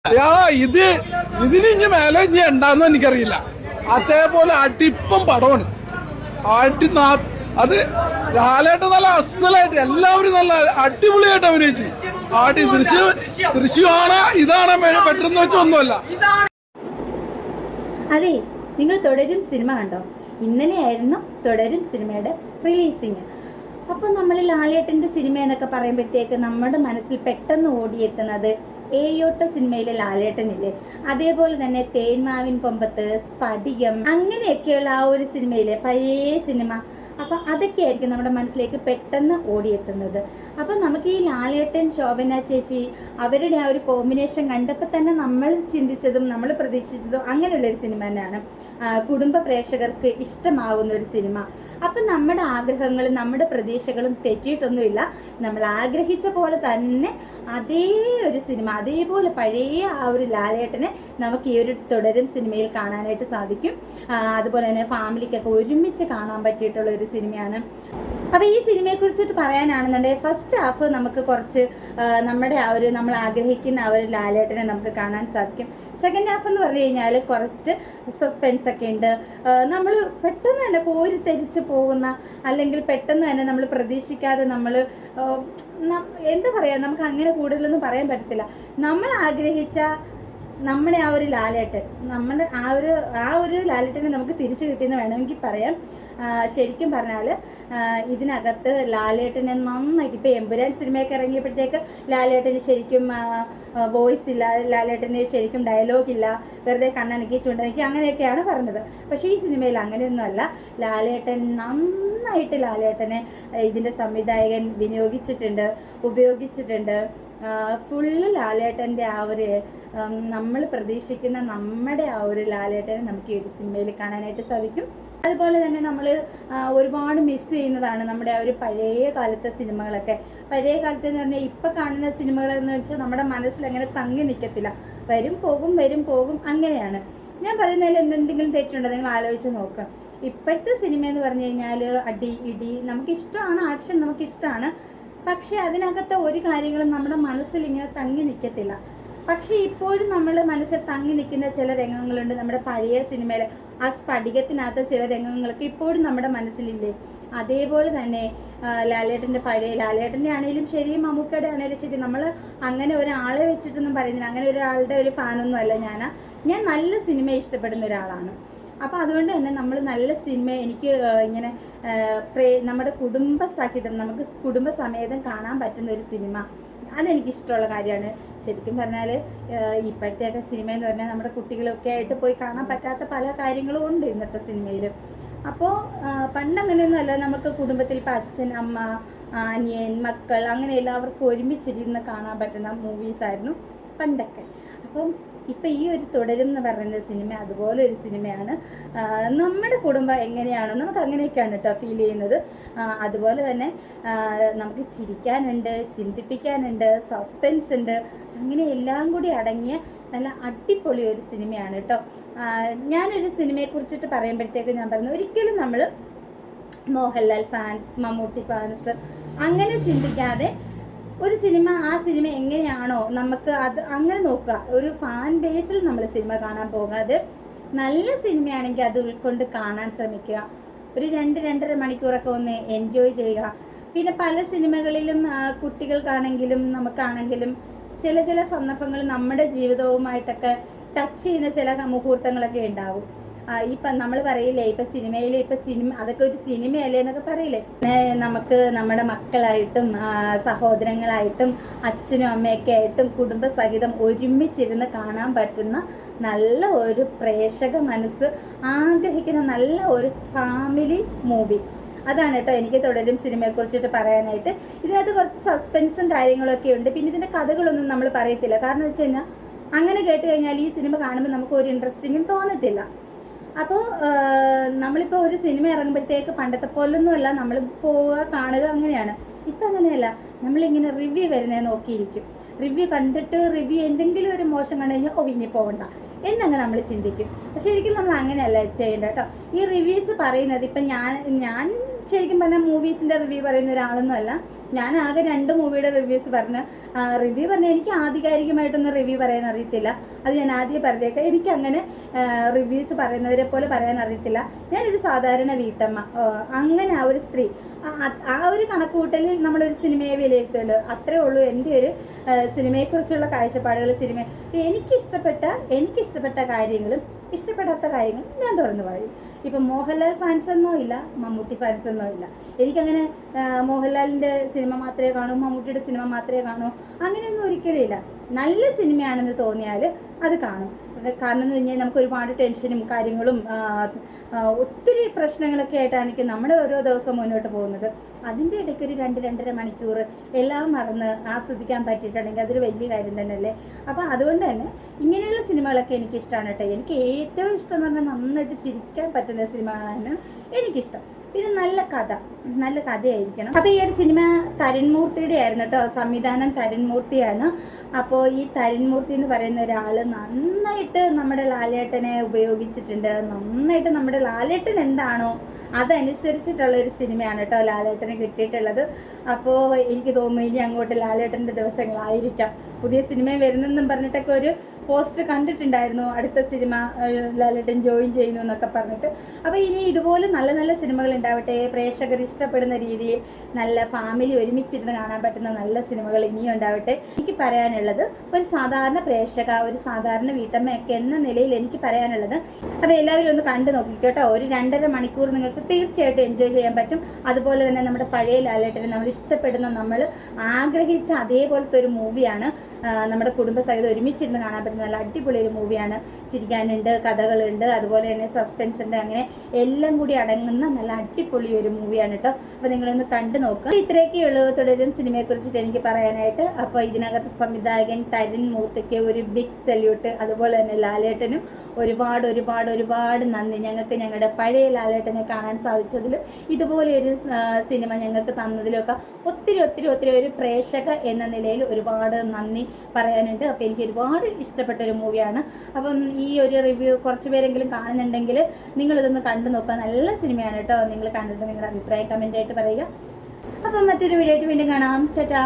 ഇത് ഇതിന് ഇനി മേലെ ഇനി ഉണ്ടാന്ന് എനിക്കറിയില്ല. അതേപോലെ അടിപ്പം പടമാണ്. അത് ലാലേട്ടൻ നല്ല അസലായിട്ട് എല്ലാവരും നല്ല അടിപൊളിയായിട്ട് അഭിനയിച്ചു. ദൃശ്യമാണ് ഇതാണ് പെട്ടെന്ന് വെച്ച ഒന്നുമല്ല. അതെ, നിങ്ങൾ തുടരും സിനിമ കണ്ടോ? ഇന്നലെയായിരുന്നു തുടരും സിനിമയുടെ റിലീസിങ്. അപ്പോൾ നമ്മൾ ലാലേട്ടൻ്റെ സിനിമ എന്നൊക്കെ പറയുമ്പോഴത്തേക്ക് നമ്മുടെ മനസ്സിൽ പെട്ടെന്ന് ഓടിയെത്തുന്നത് ഏയോട്ട സിനിമയിലെ ലാലേട്ടനില്ലേ, അതേപോലെ തന്നെ തേന്മാവിൻ കൊമ്പത്ത്, സ്ഫടികം, അങ്ങനെയൊക്കെയുള്ള ആ ഒരു സിനിമയിലെ പഴയ സിനിമ. അപ്പം അതൊക്കെയായിരിക്കും നമ്മുടെ മനസ്സിലേക്ക് പെട്ടെന്ന് ഓടിയെത്തുന്നത്. അപ്പം നമുക്ക് ഈ ലാലേട്ടൻ, ശോഭന ചേച്ചി അവരുടെ ആ ഒരു കോമ്പിനേഷൻ കണ്ടപ്പോൾ തന്നെ നമ്മൾ ചിന്തിച്ചതും നമ്മൾ പ്രതീക്ഷിച്ചതും അങ്ങനെയുള്ളൊരു സിനിമ തന്നെയാണ്. കുടുംബ പ്രേക്ഷകർക്ക് ഇഷ്ടമാകുന്ന ഒരു സിനിമ. അപ്പം നമ്മുടെ ആഗ്രഹങ്ങളും നമ്മുടെ പ്രതീക്ഷകളും തെറ്റിയിട്ടൊന്നുമില്ല. നമ്മൾ ആഗ്രഹിച്ച പോലെ തന്നെ അതേ ഒരു സിനിമ, അതേപോലെ പഴയ ആ ഒരു ലാലേട്ടനെ നമുക്ക് ഈ ഒരു തുടരും സിനിമയിൽ കാണാനായിട്ട് സാധിക്കും. അതുപോലെ തന്നെ ഫാമിലിക്കൊക്കെ ഒരുമിച്ച് കാണാൻ പറ്റിയിട്ടുള്ള ഒരു സിനിമയാണ്. അപ്പോൾ ഈ സിനിമയെക്കുറിച്ചിട്ട് പറയാനാണെന്നുണ്ടെങ്കിൽ ഫസ്റ്റ് ഹാഫ് നമുക്ക് കുറച്ച് നമ്മുടെ ആ ഒരു നമ്മൾ ആഗ്രഹിക്കുന്ന ആ ഒരു ലാലേട്ടനെ നമുക്ക് കാണാൻ സാധിക്കും. സെക്കൻഡ് ഹാഫ് എന്ന് പറഞ്ഞു കഴിഞ്ഞാൽ കുറച്ച് സസ്പെൻസ് ഒക്കെ ഉണ്ട്. നമ്മൾ പെട്ടെന്ന് തന്നെ കോരിത്തെരിച്ച് പോകുന്ന, അല്ലെങ്കിൽ പെട്ടെന്ന് തന്നെ നമ്മൾ പ്രതീക്ഷിക്കാതെ നമ്മൾ എന്താ പറയുക, നമുക്ക് അങ്ങനെ കൂടുതലൊന്നും പറയാൻ പറ്റത്തില്ല. നമ്മൾ ആഗ്രഹിച്ച നമ്മുടെ ആ ഒരു ലാലേട്ടൻ, നമ്മൾ ആ ഒരു ലാലേട്ടനെ നമുക്ക് തിരിച്ചു കിട്ടിയെന്ന് വേണമെങ്കിൽ പറയാം. ശരിക്കും പറഞ്ഞാൽ ഇതിനകത്ത് ലാലേട്ടനെ നന്നായിട്ട്, ഇപ്പോൾ എമ്പുരാൻ സിനിമയൊക്കെ ഇറങ്ങിയപ്പോഴത്തേക്ക് ലാലേട്ടന് ശരിക്കും വോയിസ് ഇല്ല, ലാലേട്ടന് ശരിക്കും ഡയലോഗില്ല, വെറുതെ കണ്ണനക്കി ചുണ്ടനക്കി അങ്ങനെയൊക്കെയാണ് പറഞ്ഞത്. പക്ഷേ ഈ സിനിമയിൽ അങ്ങനെയൊന്നുമല്ല. ലാലേട്ടൻ നന്നായിട്ട് ലാലേട്ടനെ ഇതിൻ്റെ സംവിധായകൻ വിനിയോഗിച്ചിട്ടുണ്ട്, ഉപയോഗിച്ചിട്ടുണ്ട്. ഫുള്ള് ലാലേട്ടൻ്റെ ആ ഒരു നമ്മൾ പ്രതീക്ഷിക്കുന്ന നമ്മുടെ ആ ഒരു ലാലേട്ടനെ നമുക്ക് ഈ ഒരു സിനിമയിൽ കാണാനായിട്ട് സാധിക്കും. അതുപോലെ തന്നെ നമ്മൾ ഒരുപാട് മിസ് ചെയ്യുന്നതാണ് നമ്മുടെ ആ ഒരു പഴയ കാലത്തെ സിനിമകളൊക്കെ. പഴയ കാലത്ത് എന്ന് പറഞ്ഞാൽ ഇപ്പം കാണുന്ന സിനിമകളെന്ന് വെച്ചാൽ നമ്മുടെ മനസ്സിൽ അങ്ങനെ തങ്ങി നിൽക്കത്തില്ല. വരും പോകും അങ്ങനെയാണ്. ഞാൻ പറയുന്നതിൽ എന്തെങ്കിലും തെറ്റുണ്ടോ നിങ്ങൾ ആലോചിച്ച് നോക്കുക. ഇപ്പോഴത്തെ സിനിമ എന്ന് പറഞ്ഞു കഴിഞ്ഞാൽ അടി ഇടി നമുക്കിഷ്ടമാണ്, ആക്ഷൻ നമുക്കിഷ്ടമാണ്. പക്ഷേ അതിനകത്തെ ഒരു കാര്യങ്ങളും നമ്മുടെ മനസ്സിൽ ഇങ്ങനെ തങ്ങി നിൽക്കത്തില്ല. പക്ഷേ ഇപ്പോഴും നമ്മൾ മനസ്സിൽ തങ്ങി നിൽക്കുന്ന ചില രംഗങ്ങളുണ്ട്. നമ്മുടെ പഴയ സിനിമയിൽ ആ സ്ഫടികത്തിനകത്ത് ചില രംഗങ്ങളൊക്കെ ഇപ്പോഴും നമ്മുടെ മനസ്സിലില്ലേ. അതേപോലെ തന്നെ ലാലേട്ടൻ്റെ പഴയ ലാലേട്ടൻ്റെ ആണെങ്കിലും ശരി, മമ്മൂക്കയുടെ ആണെങ്കിലും ശരി, നമ്മൾ അങ്ങനെ ഒരാളെ വെച്ചിട്ടൊന്നും പറയുന്നില്ല. അങ്ങനെ ഒരാളുടെ ഒരു ഫാനൊന്നും അല്ല ഞാൻ നല്ല സിനിമ ഇഷ്ടപ്പെടുന്ന ഒരാളാണ്. അപ്പോൾ അതുകൊണ്ട് തന്നെ നമ്മൾ നല്ല സിനിമ എനിക്ക് ഇങ്ങനെ നമ്മുടെ കുടുംബസഹിതം നമുക്ക് കുടുംബസമേതം കാണാൻ പറ്റുന്ന ഒരു സിനിമ, അതെനിക്കിഷ്ടമുള്ള കാര്യമാണ്. ശരിക്കും പറഞ്ഞാൽ ഇപ്പോഴത്തെയൊക്കെ സിനിമ എന്ന് പറഞ്ഞാൽ നമ്മുടെ കുട്ടികളൊക്കെ ആയിട്ട് പോയി കാണാൻ പറ്റാത്ത പല കാര്യങ്ങളും ഉണ്ട് ഇന്നത്തെ സിനിമയിൽ. അപ്പോൾ പണ്ടങ്ങനെയൊന്നും അല്ല, നമുക്ക് കുടുംബത്തിൽ ഇപ്പോൾ അച്ഛൻ, അമ്മ, അനിയൻ, മക്കൾ അങ്ങനെ എല്ലാവർക്കും ഒരുമിച്ചിരുന്ന് കാണാൻ പറ്റുന്ന മൂവീസായിരുന്നു പണ്ടൊക്കെ. അപ്പം ഇപ്പം ഈ ഒരു തുടരും എന്ന് പറയുന്ന സിനിമ അതുപോലെ ഒരു സിനിമയാണ്. നമ്മുടെ കുടുംബം എങ്ങനെയാണോ നമുക്ക് അങ്ങനെയൊക്കെയാണ് കേട്ടോ ഫീൽ ചെയ്യുന്നത്. അതുപോലെ തന്നെ നമുക്ക് ചിരിക്കാനുണ്ട്, ചിന്തിപ്പിക്കാനുണ്ട്, സസ്പെൻസ് ഉണ്ട്, അങ്ങനെ എല്ലാം കൂടി അടങ്ങിയ നല്ല അടിപൊളി ഒരു സിനിമയാണ് കേട്ടോ. ഞാനൊരു സിനിമയെക്കുറിച്ചിട്ട് പറയുമ്പോഴത്തേക്ക് ഞാൻ പറഞ്ഞു, ഒരിക്കലും നമ്മൾ മോഹൻലാൽ ഫാൻസ്, മമ്മൂട്ടി ഫാൻസ് അങ്ങനെ ചിന്തിക്കാതെ ഒരു സിനിമ, ആ സിനിമ എങ്ങനെയാണോ നമുക്ക് അത് അങ്ങനെ നോക്കുക. ഒരു ഫാൻ ബേസിൽ നമ്മൾ സിനിമ കാണാൻ പോകാതെ നല്ല സിനിമയാണെങ്കിൽ അത് ഉൾക്കൊണ്ട് കാണാൻ ശ്രമിക്കുക. ഒരു 2-2.5 മണിക്കൂറൊക്കെ ഒന്ന് എൻജോയ് ചെയ്യുക. പിന്നെ പല സിനിമകളിലും കുട്ടികൾക്കാണെങ്കിലും നമുക്കാണെങ്കിലും ചില സന്ദർഭങ്ങൾ നമ്മുടെ ജീവിതവുമായിട്ടൊക്കെ ടച്ച് ചെയ്യുന്ന ചില മുഹൂർത്തങ്ങളൊക്കെ ഉണ്ടാവും. ഇപ്പം നമ്മൾ പറയില്ലേ, ഇപ്പം സിനിമയിൽ അതൊക്കെ ഒരു സിനിമയല്ലേ എന്നൊക്കെ പറയില്ലേ. നമുക്ക് നമ്മുടെ മക്കളായിട്ടും സഹോദരങ്ങളായിട്ടും അച്ഛനും അമ്മയൊക്കെ ആയിട്ടും കുടുംബസഹിതം ഒരുമിച്ചിരുന്ന് കാണാൻ പറ്റുന്ന നല്ല ഒരു പ്രേക്ഷക മനസ്സ് ആഗ്രഹിക്കുന്ന നല്ല ഒരു ഫാമിലി മൂവി. അതാണ് കേട്ടോ എനിക്ക് തുടരും സിനിമയെക്കുറിച്ചിട്ട് പറയാനായിട്ട്. ഇതിനകത്ത് കുറച്ച് സസ്പെൻസും കാര്യങ്ങളൊക്കെ ഉണ്ട്. പിന്നെ ഇതിൻ്റെ കഥകളൊന്നും നമ്മൾ പറയത്തില്ല. കാരണം എന്ന് വെച്ച് കഴിഞ്ഞാൽ അങ്ങനെ കേട്ട് കഴിഞ്ഞാൽ ഈ സിനിമ കാണുമ്പോൾ നമുക്ക് ഒരു ഇൻട്രസ്റ്റിങ്ങും തോന്നത്തില്ല. അപ്പോൾ നമ്മളിപ്പോൾ ഒരു സിനിമ ഇറങ്ങുമ്പോഴത്തേക്ക് പണ്ടത്തെ പോലൊന്നും അല്ല, നമ്മൾ പോവുക, കാണുക, അങ്ങനെയാണ്. ഇപ്പം അങ്ങനെയല്ല, നമ്മളിങ്ങനെ റിവ്യൂ വരുന്നത് നോക്കിയിരിക്കും. റിവ്യൂ കണ്ടിട്ട് എന്തെങ്കിലും ഒരു മോശം കണ്ടു കഴിഞ്ഞാൽ ഇനി പോകണ്ട എന്നങ്ങ് നമ്മൾ ചിന്തിക്കും. പക്ഷെ ഒരിക്കലും നമ്മൾ അങ്ങനെയല്ല ചെയ്യേണ്ട കേട്ടോ. ഈ റിവ്യൂസ് പറയുന്നത് ഇപ്പം ഞാൻ ശരിക്കും പറഞ്ഞാൽ മൂവീസിൻ്റെ റിവ്യൂ പറയുന്ന ഒരാളൊന്നും അല്ല. ഞാൻ ആകെ 2 മൂവിയുടെ റിവ്യൂസ് പറഞ്ഞ് എനിക്ക് ആധികാരികമായിട്ടൊന്നും റിവ്യൂ പറയാൻ അറിയത്തില്ല. അത് ഞാൻ ആദ്യം പറഞ്ഞേക്കാം. എനിക്ക് അങ്ങനെ റിവ്യൂസ് പറയുന്നവരെ പോലെ പറയാൻ അറിയത്തില്ല. ഞാനൊരു സാധാരണ വീട്ടമ്മ, അങ്ങനെ ആ ഒരു സ്ത്രീ, ആ ഒരു കണക്കുകൂട്ടലിൽ നമ്മളൊരു സിനിമയെ വിലയിരുത്തുമല്ലോ. അത്രേ ഉള്ളൂ എൻ്റെ ഒരു സിനിമയെക്കുറിച്ചുള്ള കാഴ്ചപ്പാടുകൾ. എനിക്കിഷ്ടപ്പെട്ട കാര്യങ്ങളും ഇഷ്ടപ്പെടാത്ത കാര്യങ്ങളും ഞാൻ തുറന്നു പറയും. ഇപ്പം മോഹൻലാൽ ഫാൻസ് എന്നോ ഇല്ല, മമ്മൂട്ടി ഫാൻസ് എന്നോ ഇല്ല. എനിക്കങ്ങനെ മോഹൻലാലിൻ്റെ സിനിമ മാത്രമേ കാണൂ, മമ്മൂട്ടിയുടെ സിനിമ മാത്രമേ കാണൂ, അങ്ങനെയൊന്നും ഒരിക്കലും ഇല്ല. നല്ല സിനിമയാണെന്ന് തോന്നിയാൽ അത് കാണും. കാരണം എന്ന് പറഞ്ഞാൽ നമുക്ക് ഒരുപാട് ടെൻഷനും കാര്യങ്ങളും ഒത്തിരി പ്രശ്നങ്ങളൊക്കെ ആയിട്ടാണ് നമ്മുടെ ഓരോ ദിവസം മുന്നോട്ട് പോകുന്നത്. അതിൻ്റെ ഇടയ്ക്ക് ഒരു 2-2.5 മണിക്കൂർ എല്ലാം മറന്ന് ആസ്വദിക്കാൻ പറ്റിയിട്ടുണ്ടെങ്കിൽ അതൊരു വലിയ കാര്യം തന്നെയല്ലേ. അപ്പോൾ അതുകൊണ്ട് തന്നെ ഇങ്ങനെയുള്ള സിനിമകളൊക്കെ എനിക്കിഷ്ടമാണ് കേട്ടോ. എനിക്ക് ഏറ്റവും ഇഷ്ടം എന്ന് പറഞ്ഞാൽ നന്നായിട്ട് ചിരിക്കാൻ പറ്റുന്ന സിനിമകളാണ് എനിക്കിഷ്ടം. പിന്നെ നല്ല കഥയായിരിക്കണം. അപ്പോൾ ഈ ഒരു സിനിമ തരുൺമൂർത്തിയുടെ ആയിരുന്നു കേട്ടോ. സംവിധാനം തരുൺമൂർത്തിയാണ്. അപ്പോൾ ഈ തരുൺമൂർത്തി എന്ന് പറയുന്ന ഒരാൾ നന്നായിട്ട് നമ്മുടെ ലാലേട്ടനെ ഉപയോഗിച്ചിട്ടുണ്ട്. നന്നായിട്ട് നമ്മുടെ ലാലേട്ടൻ എന്താണോ അതനുസരിച്ചിട്ടുള്ള ഒരു സിനിമയാണ് കേട്ടോ ലാലേട്ടന് കിട്ടിയിട്ടുള്ളത്. അപ്പോൾ എനിക്ക് തോന്നുന്നു ഇനി അങ്ങോട്ട് ലാലേട്ടൻ്റെ ദിവസങ്ങളായിരിക്കാം. പുതിയ സിനിമ വരുന്നെന്നും പറഞ്ഞിട്ടൊക്കെ ഒരു പോസ്റ്റർ കണ്ടിട്ടുണ്ടായിരുന്നു, അടുത്ത സിനിമ ലാലേട്ടൻ ജോയിൻ ചെയ്യുന്നു എന്നൊക്കെ പറഞ്ഞിട്ട്. അപ്പോൾ ഇനി ഇതുപോലെ നല്ല നല്ല സിനിമകൾ ഉണ്ടാവട്ടെ. പ്രേക്ഷകർ ഇഷ്ടപ്പെടുന്ന രീതിയിൽ നല്ല ഫാമിലി ഒരുമിച്ചിരുന്ന് കാണാൻ പറ്റുന്ന നല്ല സിനിമകൾ ഇനിയും ഉണ്ടാവട്ടെ. എനിക്ക് പറയാനുള്ളത് ഒരു സാധാരണ പ്രേക്ഷക, ഒരു സാധാരണ വീട്ടമ്മയൊക്കെ എന്ന നിലയിൽ എനിക്ക് പറയാനുള്ളത്, അപ്പോൾ എല്ലാവരും ഒന്ന് കണ്ടു നോക്കിക്കോട്ടോ. ഒരു 2.5 മണിക്കൂർ നിങ്ങൾക്ക് തീർച്ചയായിട്ടും എൻജോയ് ചെയ്യാൻ പറ്റും. അതുപോലെ തന്നെ നമ്മുടെ പഴയ ലാലേട്ടനെ നമ്മൾ ഇഷ്ടപ്പെടുന്ന, നമ്മൾ ആഗ്രഹിച്ച അതേപോലത്തെ ഒരു മൂവിയാണ്. നമ്മുടെ കുടുംബസഹിതം ഒരുമിച്ചിരുന്ന് കാണാൻ പറ്റുന്ന നല്ല അടിപൊളി ഒരു മൂവിയാണ്. ചിരിക്കാനുണ്ട്, കഥകളുണ്ട്, അതുപോലെ തന്നെ സസ്പെൻസ് ഉണ്ട്. അങ്ങനെ എല്ലാം കൂടി അടങ്ങുന്ന നല്ല അടിപൊളി ഒരു മൂവിയാണ് കേട്ടോ. അപ്പോൾ നിങ്ങളൊന്ന് കണ്ടു നോക്കുക. ഇത്രയൊക്കെയുള്ളൂ തുടരും സിനിമയെക്കുറിച്ചിട്ട് എനിക്ക് പറയാനായിട്ട്. അപ്പോൾ ഇതിനകത്ത് സംവിധായകൻ തരുൺമൂർത്തിക്ക് ഒരു ബിഗ് സല്യൂട്ട്. അതുപോലെ തന്നെ ലാലേട്ടനും ഒരുപാട് നന്ദി. ഞങ്ങൾക്ക് ഞങ്ങളുടെ പഴയ ലാലേട്ടനെ കാണാൻ സാധിച്ചതിലും ഇതുപോലെ ഒരു സിനിമ ഞങ്ങൾക്ക് തന്നതിലൊക്കെ ഒത്തിരി ഒരു പ്രേക്ഷക എന്ന നിലയിൽ ഒരുപാട് നന്ദി പറയാനുണ്ട്. അപ്പോൾ എനിക്ക് ഒരുപാട് ഇഷ്ടപ്പെട്ട ഒരു മൂവിയാണ്. അപ്പം ഈ ഒരു റിവ്യൂ കുറച്ച് പേരെങ്കിലും കാണുന്നുണ്ടെങ്കിൽ നിങ്ങളിതൊന്ന് കണ്ടു നോക്കുക. നല്ല സിനിമയാണ് കേട്ടോ. നിങ്ങൾ കണ്ടിട്ട് നിങ്ങളുടെ അഭിപ്രായം കമൻ്റായിട്ട് പറയുക. അപ്പം മറ്റൊരു വീഡിയോ ആയിട്ട് വീണ്ടും കാണാം. ടാറ്റാ.